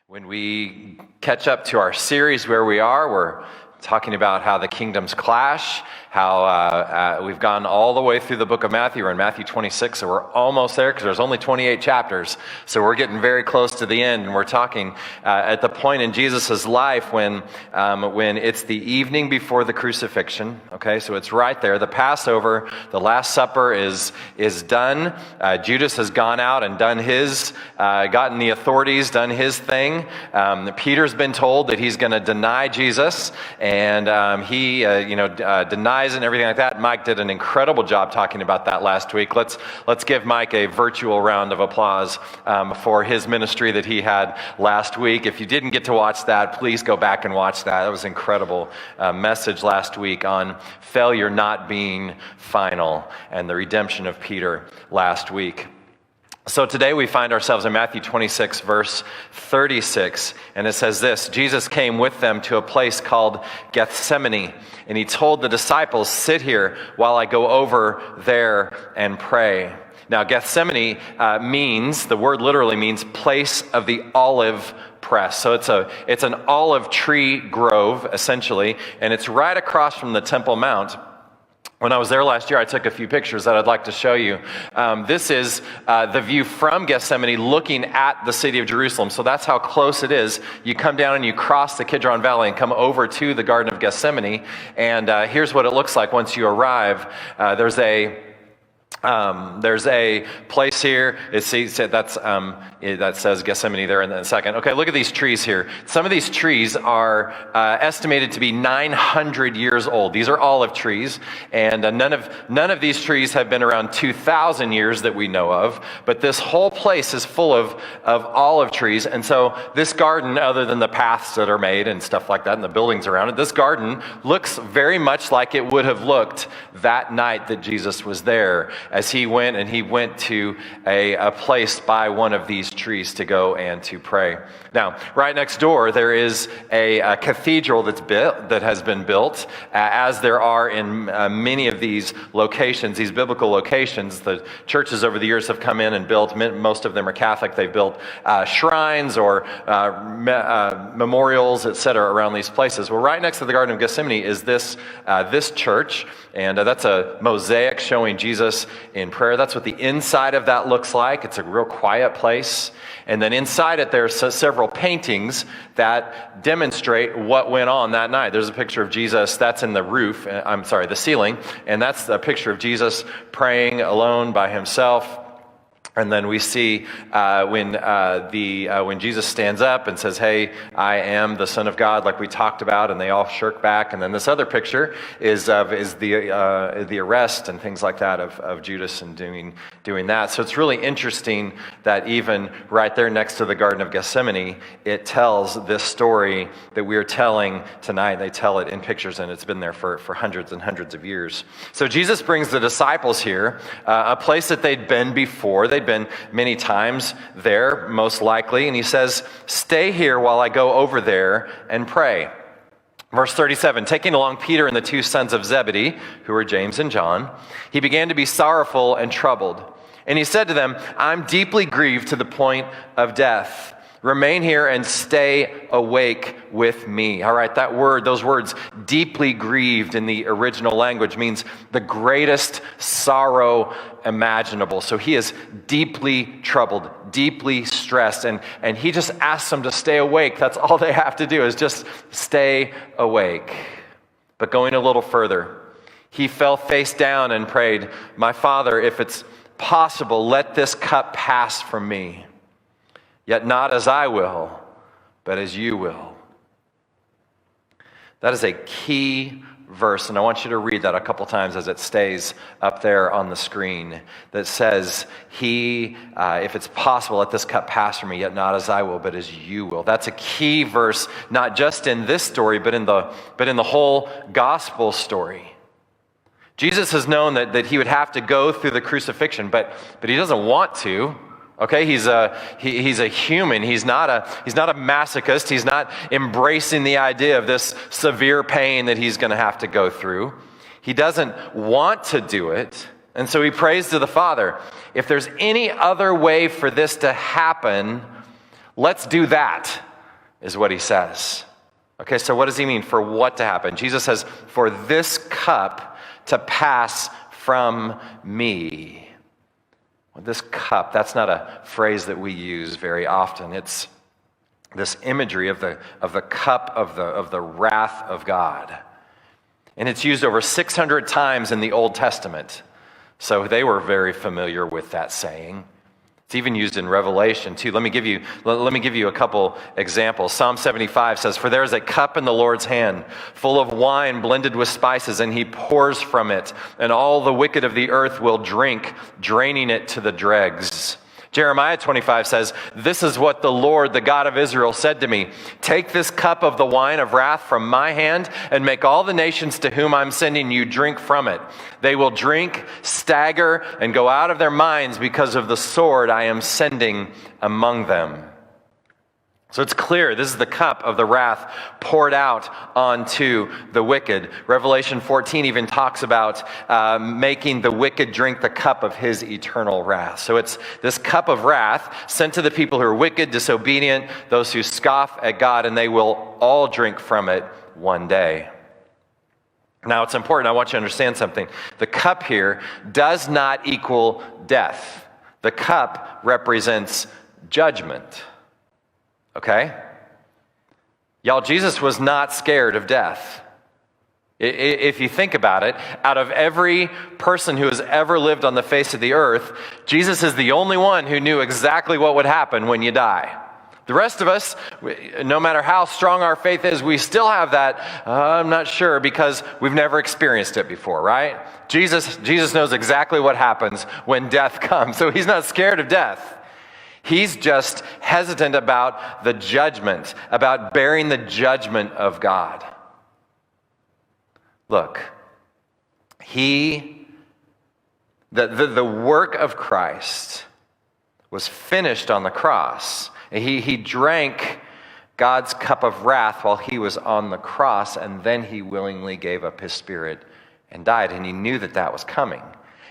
When we catch up to our series where we are, we're talking about how the kingdoms clash, how we've gone all the way through the book of Matthew. We're in Matthew 26, so we're almost there because there's only 28 chapters. So we're getting very close to the end, and we're talking at the point in Jesus' life when it's the evening before the crucifixion. Okay, so it's right there. The Passover, the Last Supper is done. Judas has gone out and done his, gotten the authorities, done his thing. Peter's been told that he's going to deny Jesus, and he denies and everything like that. Mike did an incredible job talking about that last week. Let's give Mike a virtual round of applause for his ministry that he had last week. If you didn't get to watch that, please go back and watch that. That was an incredible message last week on failure not being final and the redemption of Peter last week. So today we find ourselves in Matthew 26, verse 36, and it says this: Jesus came with them to a place called Gethsemane, and he told the disciples, "Sit here while I go over there and pray." Now, Gethsemane the word literally means place of the olive press. So it's an olive tree grove, essentially, and it's right across from the Temple Mount. When I was there last year, I took a few pictures that I'd like to show you. This is the view from Gethsemane looking at the city of Jerusalem. So that's how close it is. You come down and you cross the Kidron Valley and come over to the Garden of Gethsemane. And here's what it looks like once you arrive. There's a place here. That says Gethsemane there in a second. Okay, look at these trees here. Some of these trees are estimated to be 900 years old. These are olive trees, and none of these trees have been around 2,000 years that we know of. But this whole place is full of olive trees, and so this garden, other than the paths that are made and stuff like that, and the buildings around it, this garden looks very much like it would have looked that night that Jesus was there, as he went to a place by one of these trees to go and to pray. Now, right next door, there is a cathedral that has been built, as there are in many of these locations, these biblical locations. The churches over the years have come in and built, most of them are Catholic, they've built shrines or memorials, etc., around these places. Well, right next to the Garden of Gethsemane is this church, and that's a mosaic showing Jesus in prayer. That's what the inside of that looks like. It's a real quiet place. And then inside it, there's several paintings that demonstrate what went on that night. There's a picture of Jesus that's in the ceiling, and that's a picture of Jesus praying alone by himself. And then we see when Jesus stands up and says, "Hey, I am the Son of God," like we talked about, and they all shirk back. And then this other picture is the arrest and things like that of Judas and doing that. So it's really interesting that even right there next to the Garden of Gethsemane, it tells this story that we are telling tonight. They tell it in pictures, and it's been there for hundreds and hundreds of years. So Jesus brings the disciples here, a place that they'd been before. They'd been many times there, most likely, and he says, "Stay here while I go over there and pray." Verse 37, taking along Peter and the two sons of Zebedee, who were James and John, he began to be sorrowful and troubled. And he said to them, "I'm deeply grieved to the point of death. Remain here and stay awake with me." All right, those words, deeply grieved in the original language, means the greatest sorrow imaginable. So he is deeply troubled, deeply stressed, and he just asks them to stay awake. That's all they have to do, is just stay awake. But going a little further, he fell face down and prayed, "My Father, if it's possible, let this cup pass from me. Yet not as I will, but as you will." That is a key verse, and I want you to read that a couple times as it stays up there on the screen, that says, if it's possible, let this cup pass from me, yet not as I will, but as you will. That's a key verse, not just in this story, but in the whole gospel story. Jesus has known that he would have to go through the crucifixion, but he doesn't want to. Okay, he's a human. He's not a masochist. He's not embracing the idea of this severe pain that he's going to have to go through. He doesn't want to do it, and so he prays to the Father, "If there's any other way for this to happen, let's do that. is what he says. Okay, so what does he mean? For what to happen? Jesus says, for this cup to pass from me. Well, this cup, that's not a phrase that we use very often. It's this imagery of the cup of the wrath of God. And it's used over 600 times in the Old Testament. So they were very familiar with that saying. It's even used in Revelation too. Let me give you a couple examples. Psalm 75 says, for there is a cup in the Lord's hand, full of wine blended with spices, and he pours from it, and all the wicked of the earth will drink, draining it to the dregs. Jeremiah 25 says, this is what the Lord, the God of Israel, said to me. Take this cup of the wine of wrath from my hand and make all the nations to whom I'm sending you drink from it. They will drink, stagger, and go out of their minds because of the sword I am sending among them. So it's clear, this is the cup of the wrath poured out onto the wicked. Revelation 14 even talks about making the wicked drink the cup of his eternal wrath. So it's this cup of wrath sent to the people who are wicked, disobedient, those who scoff at God, and they will all drink from it one day. Now it's important, I want you to understand something. The cup here does not equal death. The cup represents judgment. Okay? Y'all, Jesus was not scared of death. If you think about it, out of every person who has ever lived on the face of the earth, Jesus is the only one who knew exactly what would happen when you die. The rest of us, no matter how strong our faith is, we still have that, I'm not sure, because we've never experienced it before, right? Jesus knows exactly what happens when death comes, so he's not scared of death. He's just hesitant about the judgment, about bearing the judgment of God. Look, the work of Christ was finished on the cross. He drank God's cup of wrath while he was on the cross, and then he willingly gave up his spirit and died, and he knew that that was coming.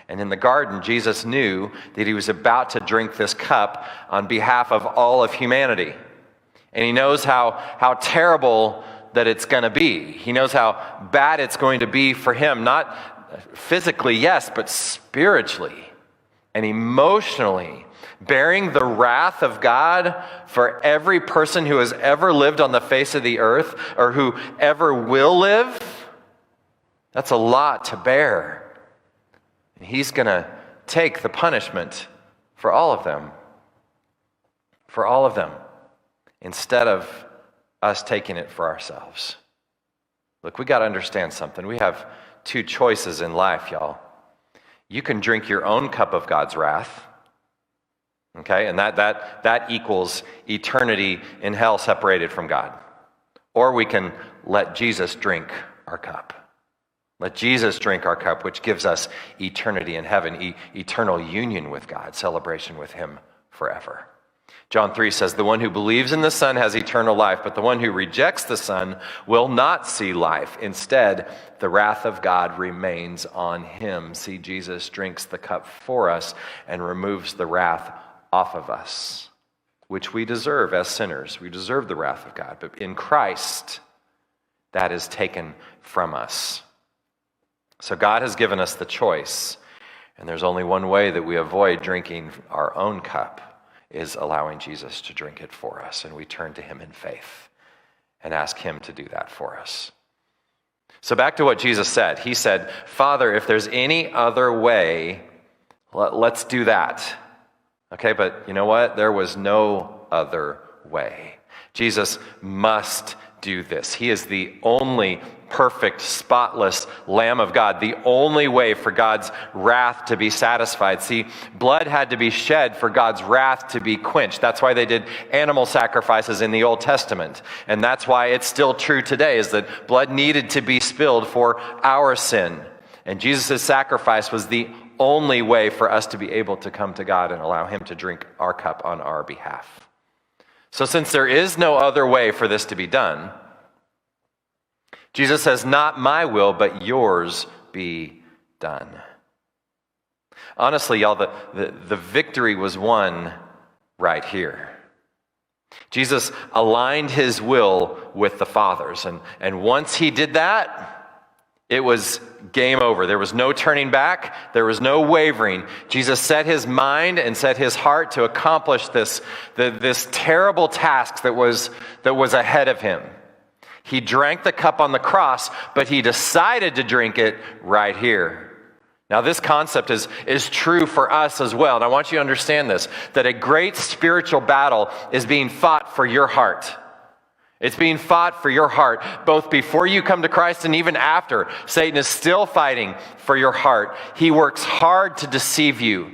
And in the garden, Jesus knew that he was about to drink this cup on behalf of all of humanity. And he knows how terrible that it's going to be. He knows how bad it's going to be for him, not physically, yes, but spiritually and emotionally, bearing the wrath of God for every person who has ever lived on the face of the earth or who ever will live. That's a lot to bear. And he's going to take the punishment for all of them. For all of them. Instead of us taking it for ourselves. Look, we got to understand something. We have two choices in life, y'all. You can drink your own cup of God's wrath. Okay? And that equals eternity in hell separated from God. Or we can let Jesus drink our cup. Let Jesus drink our cup, which gives us eternity in heaven, eternal union with God, celebration with him forever. John 3 says, the one who believes in the Son has eternal life, but the one who rejects the Son will not see life. Instead, the wrath of God remains on him. See, Jesus drinks the cup for us and removes the wrath off of us, which we deserve as sinners. We deserve the wrath of God, but in Christ, that is taken from us. So God has given us the choice, and there's only one way that we avoid drinking our own cup, is allowing Jesus to drink it for us, and we turn to him in faith and ask him to do that for us. So back to what Jesus said. He said, Father, if there's any other way, let's do that. Okay, but you know what? There was no other way. Jesus must do this. He is the only perfect, spotless Lamb of God, the only way for God's wrath to be satisfied. See, blood had to be shed for God's wrath to be quenched. That's why they did animal sacrifices in the Old Testament. And that's why it's still true today, is that blood needed to be spilled for our sin. And Jesus' sacrifice was the only way for us to be able to come to God and allow him to drink our cup on our behalf. So since there is no other way for this to be done, Jesus says, not my will, but yours be done. Honestly, y'all, the victory was won right here. Jesus aligned his will with the Father's. And once he did that, it was game over. There was no turning back. There was no wavering. Jesus set his mind and set his heart to accomplish this terrible task that was ahead of him. He drank the cup on the cross, but he decided to drink it right here. Now, this concept is true for us as well. And I want you to understand this, that a great spiritual battle is being fought for your heart. It's being fought for your heart, both before you come to Christ and even after. Satan is still fighting for your heart. He works hard to deceive you.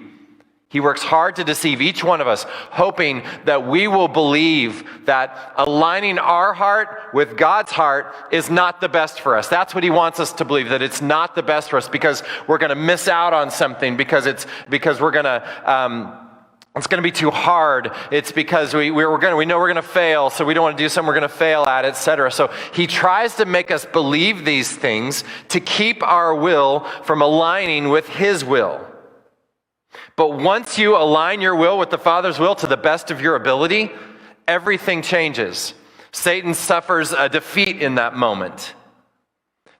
He works hard to deceive each one of us, hoping that we will believe that aligning our heart with God's heart is not the best for us. That's what he wants us to believe, that it's not the best for us because we're going to miss out on something, because we're going to it's going to be too hard. It's because we know we're going to fail, so we don't want to do something we're going to fail at, etc. So he tries to make us believe these things to keep our will from aligning with his will. But once you align your will with the Father's will to the best of your ability, everything changes. Satan suffers a defeat in that moment.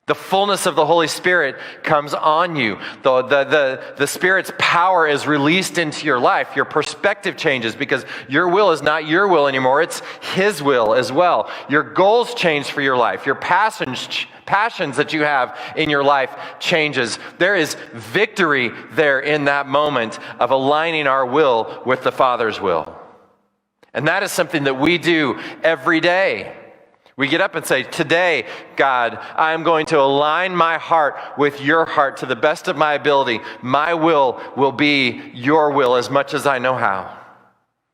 The fullness of the Holy Spirit comes on you. The Spirit's power is released into your life. Your perspective changes because your will is not your will anymore. It's his will as well. Your goals change for your life. Your passions that you have in your life changes. There is victory there in that moment of aligning our will with the Father's will. And that is something that we do every day. We get up and say, today, God, I am going to align my heart with your heart to the best of my ability. My will be your will as much as I know how.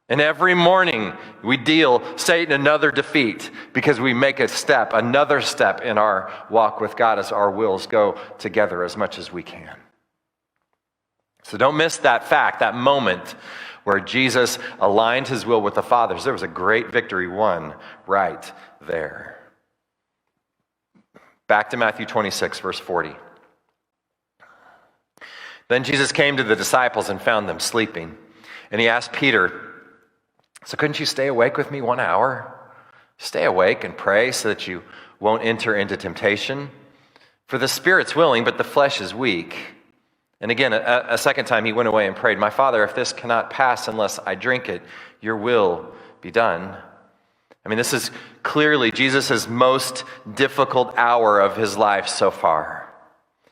And every morning we deal Satan another defeat because we make another step in our walk with God as our wills go together as much as we can. So don't miss that fact, that moment where Jesus aligned his will with the Father's. There was a great victory won right there. Back to Matthew 26, verse 40. Then Jesus came to the disciples and found them sleeping. And he asked Peter, so couldn't you stay awake with me 1 hour? Stay awake and pray so that you won't enter into temptation. For the spirit's willing, but the flesh is weak. And again, a second time he went away and prayed, my Father, if this cannot pass unless I drink it, your will be done. I mean, this is clearly Jesus' most difficult hour of his life so far.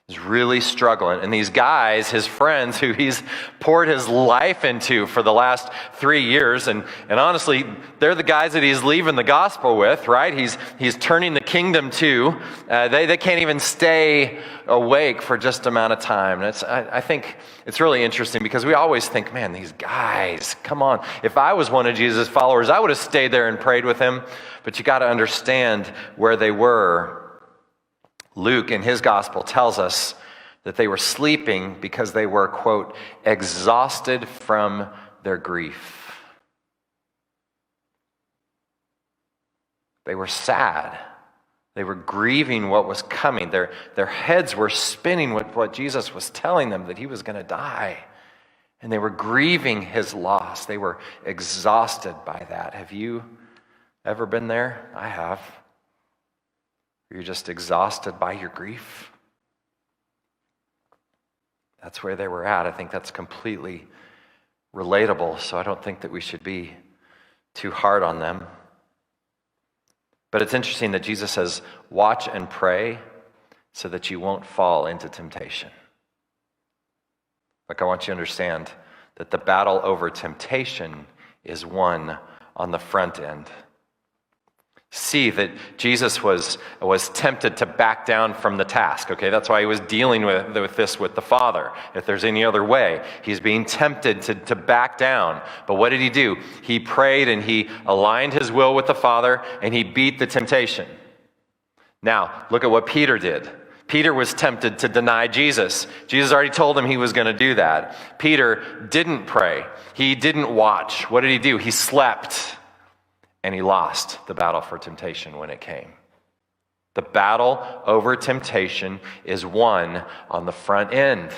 He's really struggling. And these guys, his friends, who he's poured his life into for the last 3 years, and honestly, they're the guys that he's leaving the gospel with, right? He's turning the kingdom to. They can't even stay awake for just amount of time. And I think it's really interesting because we always think, man, these guys, come on. If I was one of Jesus' followers, I would have stayed there and prayed with him. But you got to understand where they were. Luke, in his gospel, tells us that they were sleeping because they were, quote, exhausted from their grief. They were sad. They were grieving what was coming. Their heads were spinning with what Jesus was telling them, that he was going to die. And they were grieving his loss. They were exhausted by that. Have you ever been there? I have. You're just exhausted by your grief. That's where they were at. I think that's completely relatable, so I don't think that we should be too hard on them. But it's interesting that Jesus says, watch and pray so that you won't fall into temptation. Like, I want you to understand that the battle over temptation is won on the front end. See that Jesus was tempted to back down from the task. Okay, that's why he was dealing with this with the Father. If there's any other way, he's being tempted to back down. But what did he do? He prayed and he aligned his will with the Father and he beat the temptation. Now, look at what Peter did. Peter was tempted to deny Jesus. Jesus already told him he was going to do that. Peter didn't pray. He didn't watch. What did he do? He slept. And he lost the battle for temptation when it came. The battle over temptation is won on the front end.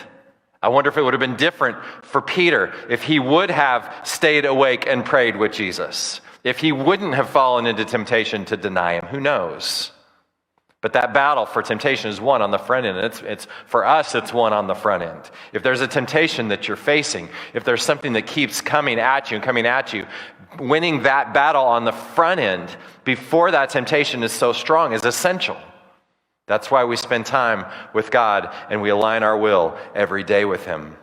I wonder if it would have been different for Peter if he would have stayed awake and prayed with Jesus. If he wouldn't have fallen into temptation to deny him, who knows? But that battle for temptation is won on the front end. It's for us, it's won on the front end. If there's a temptation that you're facing, if there's something that keeps coming at you, winning that battle on the front end before that temptation is so strong is essential. That's why we spend time with God and we align our will every day with him.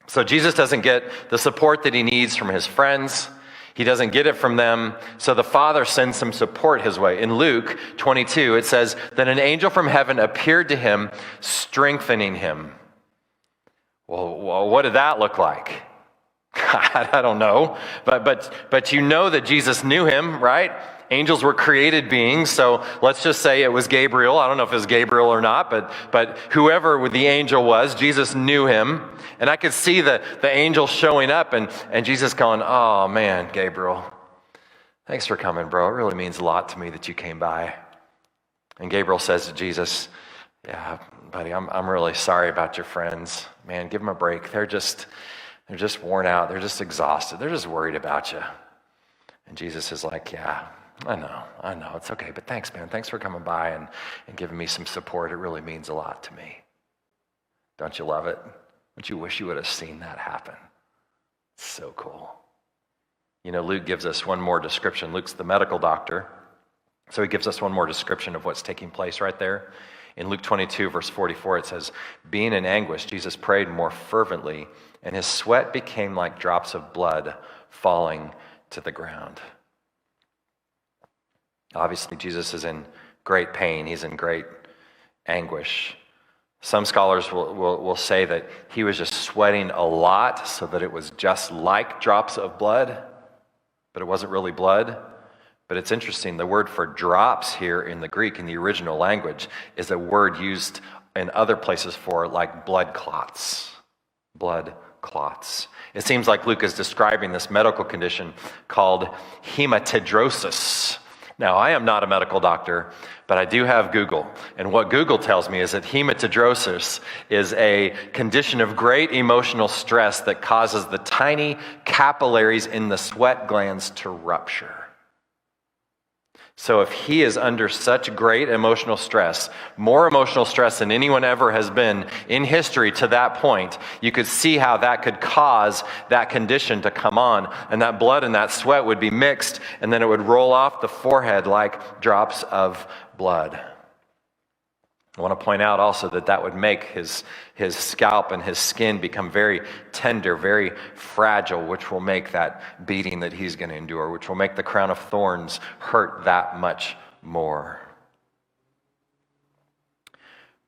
So Jesus doesn't get the support that he needs from his friends. He doesn't get it from them, so the Father sends some support his way. In Luke 22, it says, "Then an angel from heaven appeared to him, strengthening him." Well, what did that look like? I don't know, but you know that Jesus knew him, right? Angels were created beings, so let's just say it was Gabriel. I don't know if it was Gabriel or not, but whoever the angel was, Jesus knew him. And I could see the angel showing up and Jesus going, "Oh man, Gabriel, thanks for coming, bro. It really means a lot to me that you came by." And Gabriel says to Jesus, "Yeah, buddy, I'm really sorry about your friends. Man, give them a break. They're just worn out. They're just exhausted. They're just worried about you." And Jesus is like, "Yeah, I know. It's okay. But thanks, man. Thanks for coming by and giving me some support. It really means a lot to me." Don't you love it? Don't you wish you would have seen that happen? It's so cool. You know, Luke gives us one more description. Luke's the medical doctor. So he gives us one more description of what's taking place right there. In Luke 22, verse 44, it says, "Being in anguish, Jesus prayed more fervently, and his sweat became like drops of blood falling to the ground." Obviously, Jesus is in great pain. He's in great anguish. Some scholars will say that he was just sweating a lot so that it was just like drops of blood, but it wasn't really blood. But it's interesting, the word for drops here in the Greek, in the original language, is a word used in other places for like blood clots. Blood clots. It seems like Luke is describing this medical condition called hematidrosis. Now, I am not a medical doctor, but I do have Google. And what Google tells me is that hematidrosis is a condition of great emotional stress that causes the tiny capillaries in the sweat glands to rupture. So if he is under such great emotional stress, more emotional stress than anyone ever has been in history to that point, you could see how that could cause that condition to come on. And that blood and that sweat would be mixed, and then it would roll off the forehead like drops of blood. I want to point out also that would make his scalp and his skin become very tender, very fragile, which will make that beating that he's going to endure, which will make the crown of thorns hurt that much more.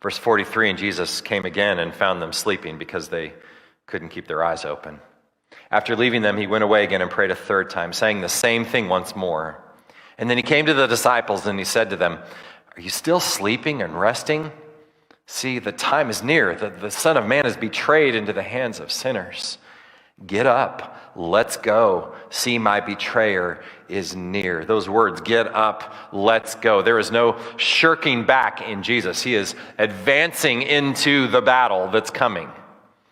Verse 43, "And Jesus came again and found them sleeping because they couldn't keep their eyes open. After leaving them, he went away again and prayed a third time, saying the same thing once more. And then he came to the disciples and he said to them, 'Are you still sleeping and resting? See, the time is near. The Son of Man is betrayed into the hands of sinners. Get up, let's go. See, my betrayer is near.'" Those words, get up, let's go. There is no shirking back in Jesus. He is advancing into the battle that's coming.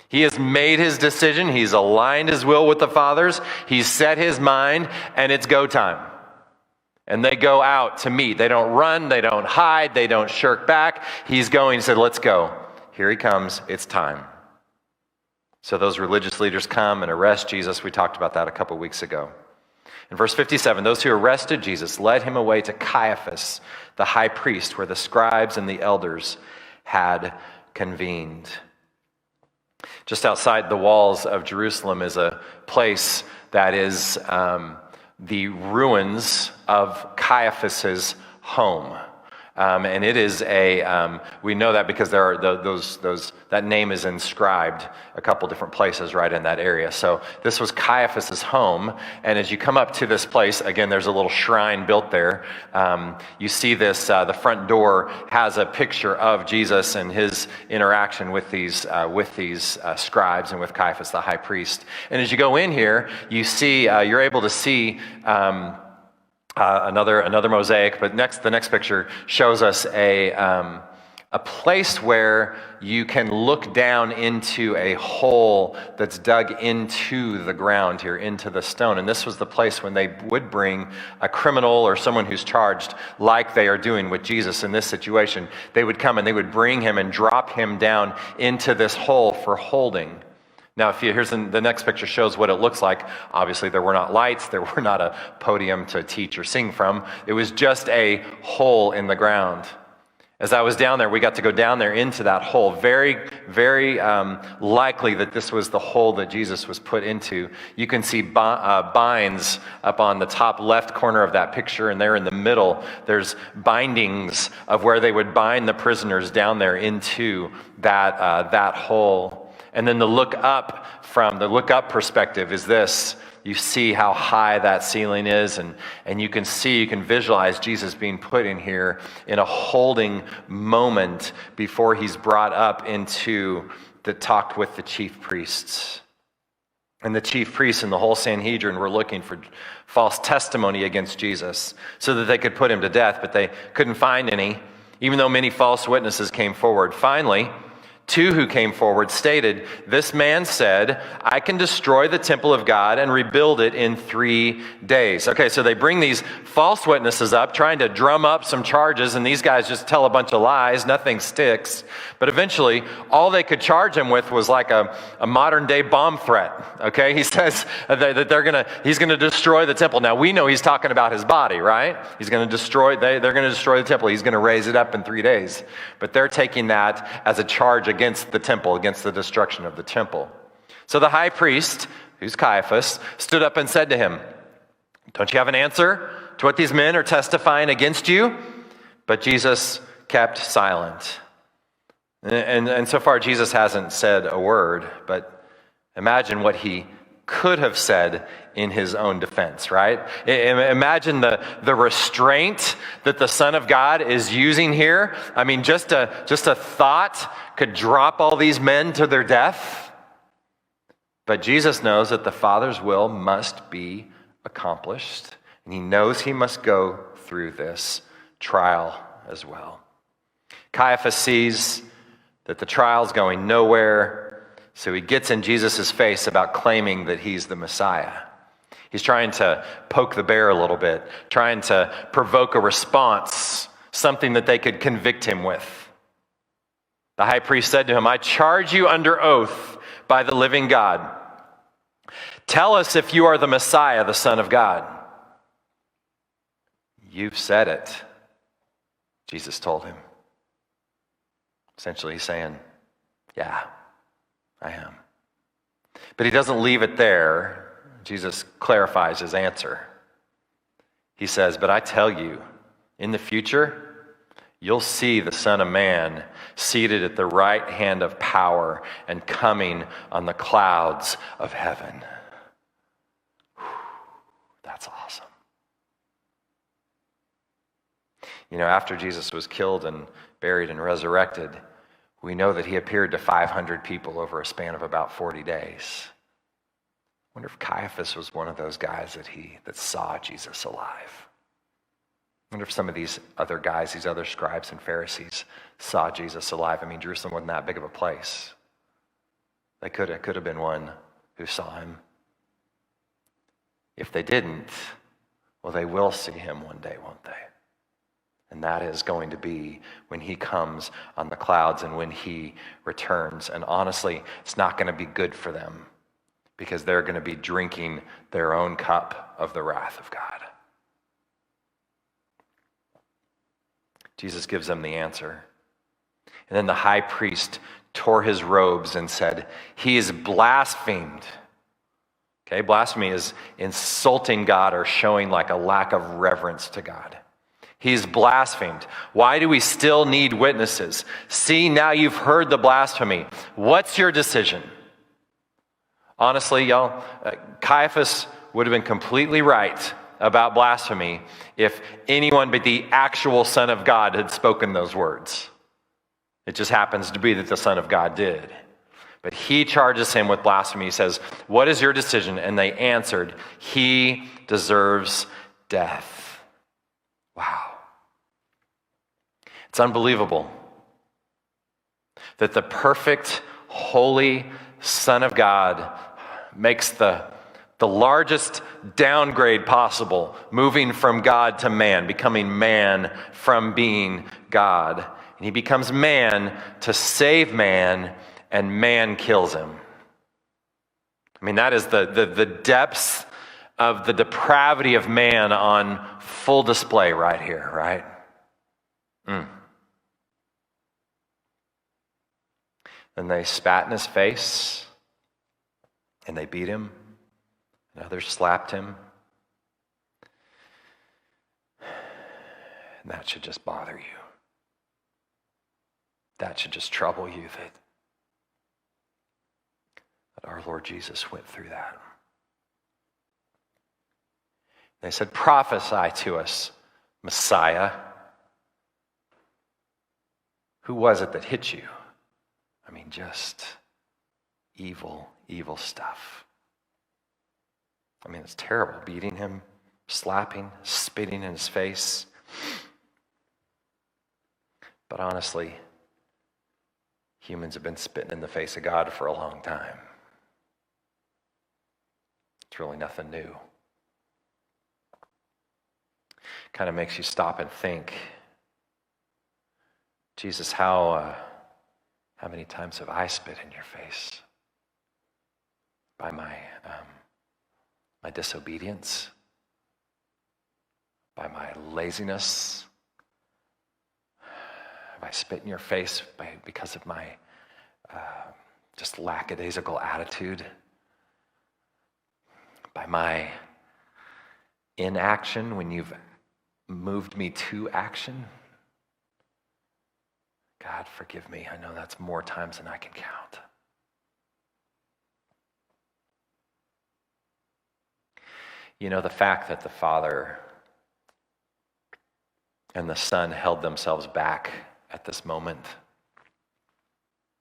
He has made his decision. He's aligned his will with the Father's. He's set his mind, and it's go time. And they go out to meet. They don't run. They don't hide. They don't shirk back. He's going. He said, "Let's go. Here he comes. It's time." So those religious leaders come and arrest Jesus. We talked about that a couple weeks ago. In verse 57, those who arrested Jesus led him away to Caiaphas, the high priest, where the scribes and the elders had convened. Just outside the walls of Jerusalem is a place that is the ruins of Caiaphas's home. And it is we know that because there are that name is inscribed a couple different places right in that area. So this was Caiaphas's home. And as you come up to this place, again, there's a little shrine built there. You see this, the front door has a picture of Jesus and his interaction with these scribes and with Caiaphas, the high priest. And as you go in here, you see, you're able to see, another mosaic, but the next picture shows us a place where you can look down into a hole that's dug into the ground here, into the stone. And this was the place when they would bring a criminal or someone who's charged, like they are doing with Jesus in this situation. They would come and they would bring him and drop him down into this hole for holding. Now, here's the next picture shows what it looks like. Obviously, there were not lights. There were not a podium to teach or sing from. It was just a hole in the ground. As I was down there, we got to go down there into that hole. Very, very likely that this was the hole that Jesus was put into. You can see binds up on the top left corner of that picture, and there in the middle, there's bindings of where they would bind the prisoners down there into that hole. And then the look up perspective is this. You see how high that ceiling is, and you can visualize Jesus being put in here in a holding moment before he's brought up into the talk with the chief priests. And the chief priests and the whole Sanhedrin were looking for false testimony against Jesus so that they could put him to death, but they couldn't find any, even though many false witnesses came forward. Finally, 2 who came forward stated, "This man said, I can destroy the temple of God and rebuild it in 3 days." Okay, so they bring these false witnesses up, trying to drum up some charges, and these guys just tell a bunch of lies. Nothing sticks. But eventually, all they could charge him with was like a modern-day bomb threat. Okay, he says that he's going to destroy the temple. Now, we know he's talking about his body, right? He's going to destroy, they're going to destroy the temple. He's going to raise it up in 3 days. But they're taking that as a charge against the temple, against the destruction of the temple. So the high priest, who's Caiaphas, stood up and said to him, "Don't you have an answer to what these men are testifying against you?" But Jesus kept silent. And so far, Jesus hasn't said a word, but imagine what he could have said in his own defense, right? Imagine the restraint that the Son of God is using here. I mean, just a thought could drop all these men to their death. But Jesus knows that the Father's will must be accomplished, and he knows he must go through this trial as well. Caiaphas sees that the trial's going nowhere, so he gets in Jesus' face about claiming that he's the Messiah. He's trying to poke the bear a little bit, trying to provoke a response, something that they could convict him with. The high priest said to him, "I charge you under oath by the living God. Tell us if you are the Messiah, the Son of God." "You've said it," Jesus told him. Essentially, he's saying, "Yeah, I am." But he doesn't leave it there. Jesus clarifies his answer. He says, "But I tell you, in the future, you'll see the Son of Man seated at the right hand of power and coming on the clouds of heaven." That's awesome. You know, after Jesus was killed and buried and resurrected, we know that he appeared to 500 people over a span of about 40 days. I wonder if Caiaphas was one of those guys that saw Jesus alive. I wonder if some of these other guys, these other scribes and Pharisees, saw Jesus alive. I mean, Jerusalem wasn't that big of a place. They could have been one who saw him. If they didn't, well, they will see him one day, won't they? And that is going to be when he comes on the clouds and when he returns. And honestly, it's not going to be good for them because they're going to be drinking their own cup of the wrath of God. Jesus gives them the answer. And then the high priest tore his robes and said, "He is blasphemed." Okay, blasphemy is insulting God or showing like a lack of reverence to God. He's blasphemed. Why do we still need witnesses? See, now you've heard the blasphemy. What's your decision? Honestly, y'all, Caiaphas would have been completely right about blasphemy if anyone but the actual Son of God had spoken those words. It just happens to be that the Son of God did. But he charges him with blasphemy. He says, "What is your decision?" And they answered, "He deserves death." Wow. It's unbelievable that the perfect, holy Son of God makes the largest downgrade possible, moving from God to man, becoming man from being God. And he becomes man to save man, and man kills him. I mean, that is the depths of the depravity of man on full display right here, right? And they spat in his face, and they beat him, and others slapped him. And that should just bother you. That should just trouble you that our Lord Jesus went through that. They said, prophesy to us, Messiah. Who was it that hit you? I mean, just evil, evil stuff. I mean, it's terrible. Beating him, slapping, spitting in his face. But honestly, humans have been spitting in the face of God for a long time. It's really nothing new. Kind of makes you stop and think, Jesus, how many times have I spit in your face? By my disobedience? By my laziness? Have I spit in your face because of my just lackadaisical attitude? By my inaction when you've moved me to action? God, forgive me. I know that's more times than I can count. You know, the fact that the Father and the Son held themselves back at this moment.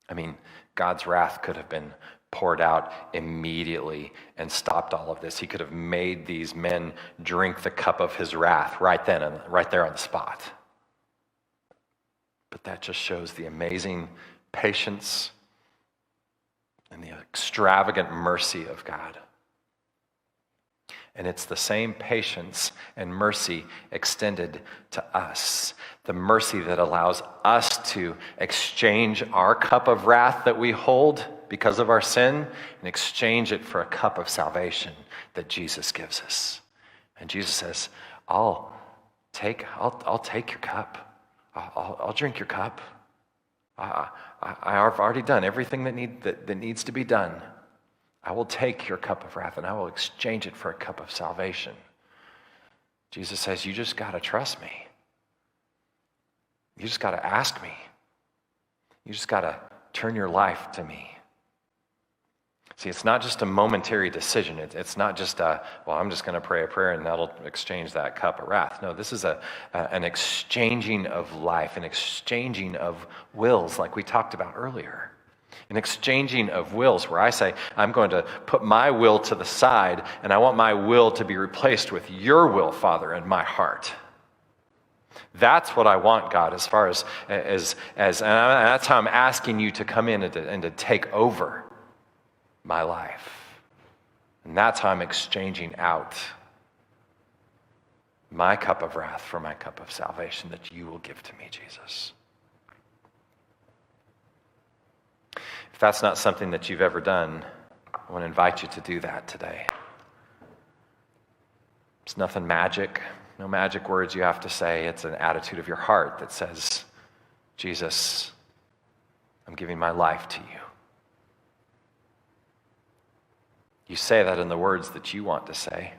I mean, God's wrath could have been poured out immediately and stopped all of this. He could have made these men drink the cup of his wrath right then and right there on the spot. But that just shows the amazing patience and the extravagant mercy of God. And it's the same patience and mercy extended to us. The mercy that allows us to exchange our cup of wrath that we hold because of our sin and exchange it for a cup of salvation that Jesus gives us. And Jesus says, I'll take your cup. I'll drink your cup. I've already done everything that needs to be done. I will take your cup of wrath and I will exchange it for a cup of salvation. Jesus says, you just got to trust me. You just got to ask me. You just got to turn your life to me. See, it's not just a momentary decision. It's not just I'm just going to pray a prayer and that'll exchange that cup of wrath. No, this is an exchanging of life, an exchanging of wills like we talked about earlier. An exchanging of wills where I say, I'm going to put my will to the side and I want my will to be replaced with your will, Father, in my heart. That's what I want, God, as far as and that's how I'm asking you to come in and to take over my life. And that's how I'm exchanging out my cup of wrath for my cup of salvation that you will give to me, Jesus. If that's not something that you've ever done, I want to invite you to do that today. It's nothing magic, no magic words you have to say. It's an attitude of your heart that says, Jesus, I'm giving my life to you. You say that in the words that you want to say.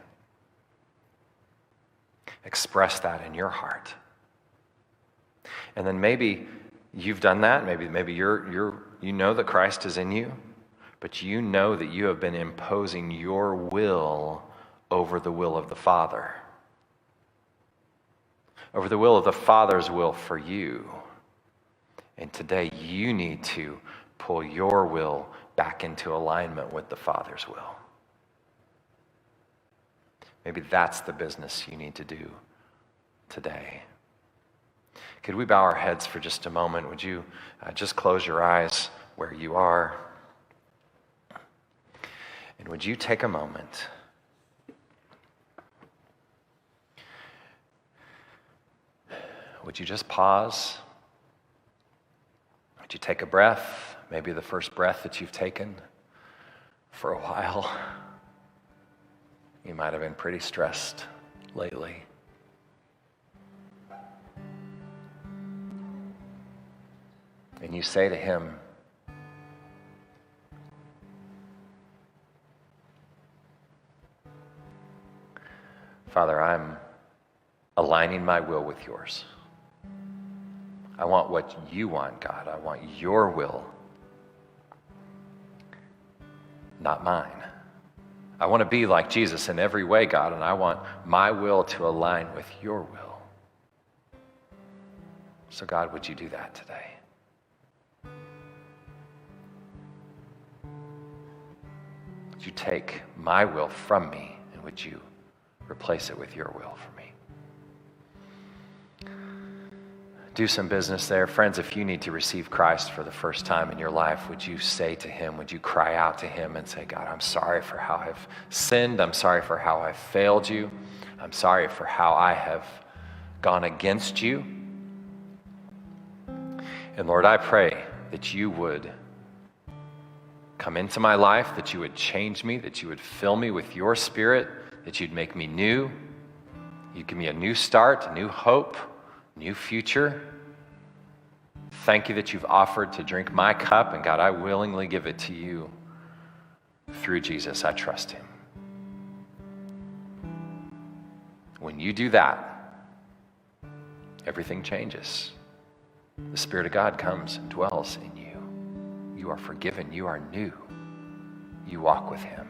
Express that in your heart. And then maybe you've done that. Maybe you know that Christ is in you, but you know that you have been imposing your will over the will of the Father. Over the will of the Father's will for you. And today you need to pull your will back into alignment with the Father's will. Maybe that's the business you need to do today. Could we bow our heads for just a moment? Would you just close your eyes where you are? And would you take a moment? Would you just pause? Would you take a breath? Maybe the first breath that you've taken for a while. You might have been pretty stressed lately. And you say to him, Father, I'm aligning my will with yours. I want what you want, God. I want your will, not mine. I want to be like Jesus in every way, God, and I want my will to align with your will. So, God, would you do that today? Would you take my will from me, and would you replace it with your will for me? Do some business there. Friends, if you need to receive Christ for the first time in your life, would you say to him, would you cry out to him and say, God, I'm sorry for how I've sinned. I'm sorry for how I've failed you. I'm sorry for how I have gone against you. And Lord, I pray that you would come into my life, that you would change me, that you would fill me with your Spirit, that you'd make me new. You'd give me a new start, a new hope, new future. Thank you that you've offered to drink my cup, and God, I willingly give it to you. Through Jesus, I trust him. When you do that, everything changes. The Spirit of God comes and dwells in you. You are forgiven. You are new. You walk with him.